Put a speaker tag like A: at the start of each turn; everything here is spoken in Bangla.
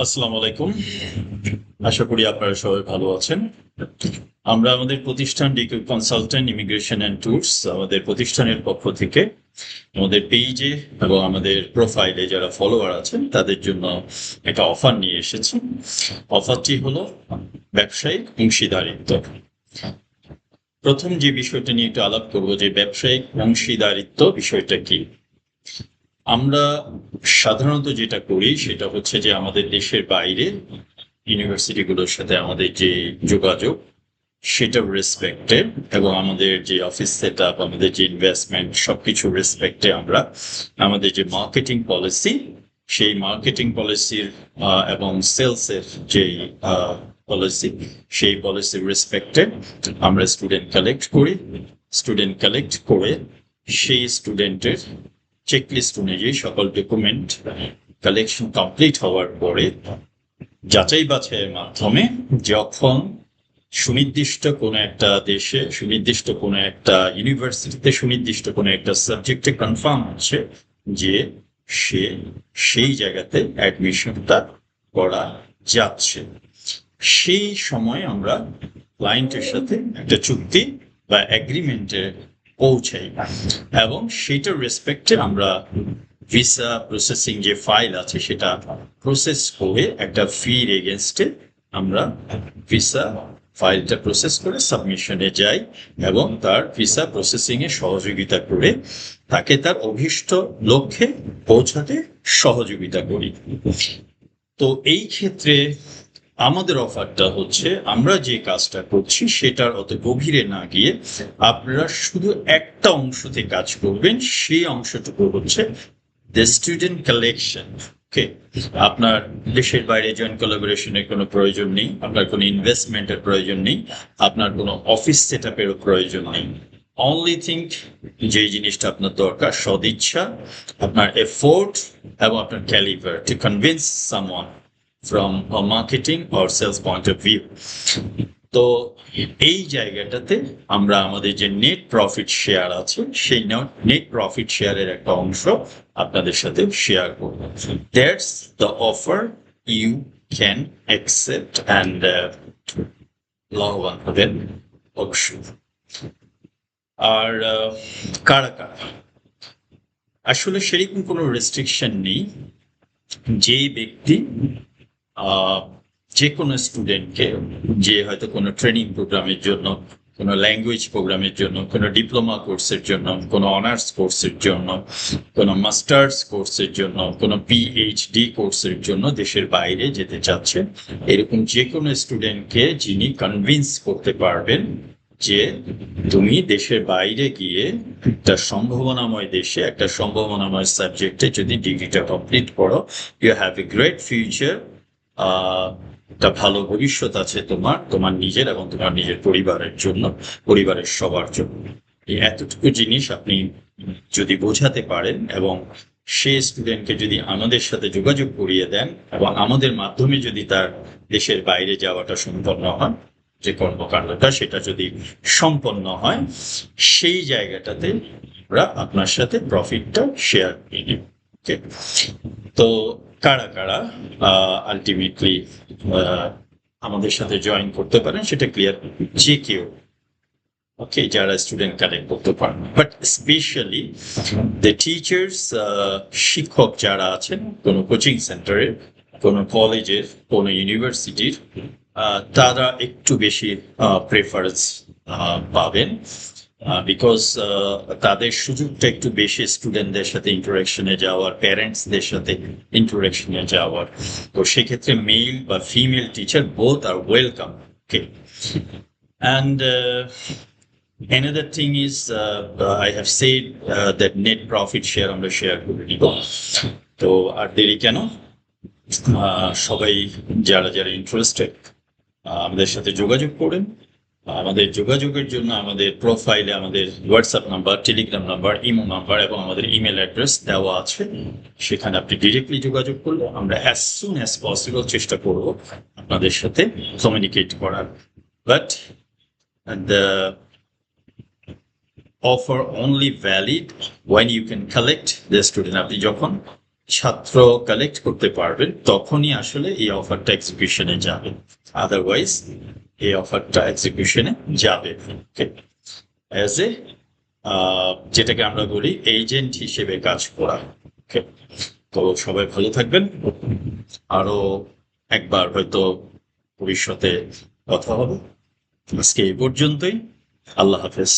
A: আসসালামু আলাইকুম। আশা করি আপনারা সবাই ভালো আছেন। আমরা আমাদের প্রতিষ্ঠান DQ consultant immigration and tours আমাদের প্রতিষ্ঠানের পক্ষ থেকে আমাদের পেজে এবং আমাদের প্রোফাইলে যারা ফলোয়ার আছেন তাদের জন্য একটা অফার নিয়ে এসেছি। অফারটি হলো ব্যবসায়িক অংশীদারিত্ব। প্রথম যে বিষয়টা নিয়ে একটু আলাপ করবো যে ব্যবসায়িক অংশীদারিত্ব বিষয়টা কি। আমরা সাধারণত যেটা করি সেটা হচ্ছে যে আমাদের দেশের বাইরে ইউনিভার্সিটিগুলোর সাথে আমাদের যে যোগাযোগ সেটার রেসপেক্টে এবং আমাদের যে অফিস সেট আপ আমাদের যে ইনভেস্টমেন্ট সবকিছু রেসপেক্টে আমরা আমাদের যে মার্কেটিং পলিসি সেই মার্কেটিং পলিসির এবং সেলসের যে পলিসি সেই পলিসির রেসপেক্টে আমরা স্টুডেন্ট কালেক্ট করি। স্টুডেন্ট কালেক্ট করে সেই স্টুডেন্টের চেকলিস্ট অনুযায়ী সকল ডকুমেন্ট কালেকশন কমপ্লিট হওয়ার পরে যাচাই বাছাইয়ের মাধ্যমে যখন সুনির্দিষ্ট কোনো একটা দেশে সুনির্দিষ্ট কোনো একটা ইউনিভার্সিটিতে সুনির্দিষ্ট কোনো একটা সাবজেক্টে কনফার্ম হচ্ছে যে সে সেই জায়গাতে অ্যাডমিশনটা করা যাচ্ছে, সেই সময় আমরা ক্লায়েন্টের সাথে একটা চুক্তি বা এগ্রিমেন্টে পৌঁছাই এবং সেইটার রেসপেক্টে আমরা ভিসা প্রসেসিং যে ফাইল আছে সেটা প্রসেস করে একটা ফির এগেনস্টে আমরা ভিসা ফাইলটা প্রসেস করে সাবমিশনে যাই এবং তার ভিসা প্রসেসিং এ সহযোগিতা করে তাকে তার অভীষ্ট লক্ষ্যে পৌঁছাতে সহযোগিতা করি। তো এই ক্ষেত্রে আমাদের অফারটা হচ্ছে আমরা যে কাজটা করছি সেটার অত গভীরে না গিয়ে আপনারা শুধু একটা অংশতে কাজ করবেন, সেই অংশটুকু হচ্ছে দ্য স্টুডেন্ট কালেকশন। ওকে, আপনার দেশের বাইরে জয়েন্ট কোলাবোরেশনের কোনো প্রয়োজন নেই, আপনার কোনো ইনভেস্টমেন্টের প্রয়োজন নেই, আপনার কোনো অফিস সেট আপেরও প্রয়োজন নেই। অনলি থিঙ্ক যে জিনিসটা আপনার দরকার সদিচ্ছা, আপনার এফোর্ট এবং আপনার ক্যালিভার to convince someone from a marketing or sales point of view. তো এই জায়গাটাতে আমরা আমাদের যে নেট প্রফিট শেয়ার আছে সেই নেট প্রফিট শেয়ারের একটা অংশ আপনাদের সাথে শেয়ার করব। That's the offer you can accept and লাভবান হবেন অবশ্যই। আর কারা কারা, আসলে সেরকম কোনো রেস্ট্রিকশন নেই। যে ব্যক্তি যে কোনো স্টুডেন্টকে, যে হয়তো কোনো ট্রেনিং প্রোগ্রামের জন্য, কোনো ল্যাঙ্গুয়েজ প্রোগ্রামের জন্য, কোনো ডিপ্লোমা কোর্সের জন্য, কোনো অনার্স কোর্সের জন্য, কোনো মাস্টার্স কোর্সের জন্য, কোনো পিএইচডি কোর্সের জন্য দেশের বাইরে যেতে চাচ্ছে, এরকম যে কোনো স্টুডেন্টকে যিনি কনভিন্স করতে পারবেন যে তুমি দেশের বাইরে গিয়ে একটা সম্ভাবনাময় দেশে একটা সম্ভাবনাময় সাবজেক্টে যদি ডিগ্রিটা কমপ্লিট করো, you have a great future, একটা ভালো ভবিষ্যৎ আছে তোমার, তোমার নিজের এবং তোমার নিজের পরিবারের জন্য, পরিবারের সবার জন্য। এই এতটুকু জিনিস আপনি যদি বোঝাতে পারেন এবং সে স্টুডেন্টকে যদি আমাদের সাথে যোগাযোগ করিয়ে দেন এবং আমাদের মাধ্যমে যদি তার দেশের বাইরে যাওয়াটা সম্পন্ন হয়, যে কর্মকাণ্ডটা সেটা যদি সম্পন্ন হয়, সেই জায়গাটাতে আমরা আপনার সাথে প্রফিটটা শেয়ার করে নিব। ওকে, তো কারা কারা আলটিমেটলি আমাদের সাথে জয়েন করতে পারেন সেটা ক্লিয়ার, যে কেউ। ওকে, যারা স্টুডেন্ট কালেক্ট করতে পারেন, বাট স্পেশালি দ্য টিচার্স, শিক্ষক যারা আছেন কোনো কোচিং সেন্টারের, কোনো কলেজের, কোনো ইউনিভার্সিটির, তারা একটু বেশি প্রেফারেন্স পাবেন, বিকজ তাদের সুযোগটা একটু বেশি স্টুডেন্টদের সাথে ইন্টারাকশনে যাওয়ার, প্যারেন্টসদের সাথে ইন্টারাকশনে যাওয়ার। তো সেক্ষেত্রে মেল বা female teacher both are welcome. Okay, and another thing is I have said that net profit share আমরা শেয়ার করে নিব। তো আর দেরি কেন, সবাই যারা যারা ইন্টারেস্টেড আমাদের সাথে যোগাযোগ করেন। আমাদের যোগাযোগের জন্য আমাদের প্রোফাইলে আমাদের WhatsApp number, Telegram number, imo number এবং আমাদের ইমেল অ্যাড্রেস দেওয়া আছে। সেখানে আপনি ডিরেক্টলি যোগাযোগ করলে আমরা অ্যাজ সুন অ্যাজ পসিবল চেষ্টা করব আপনাদের সাথে কমিউনিকেট করার। But the offer only valid when you can collect the student, আপনি যখন ছাত্র কালেক্ট করতে পারবেন তখনই আসলে এই অফারটা এক্সিকিউশনে যাবে, আদারওয়াইজ এই অফারটা এক্সিকিউশনে যাবে অ্যাজ এ যেটাকে আমরা বলি এজেন্ট হিসেবে কাজ করা। ওকে, তো সবাই ভালো থাকবেন, আরো একবার হয়তো ভবিষ্যতে কথা হবে। আজকে এই পর্যন্তই, আল্লাহ হাফেজ।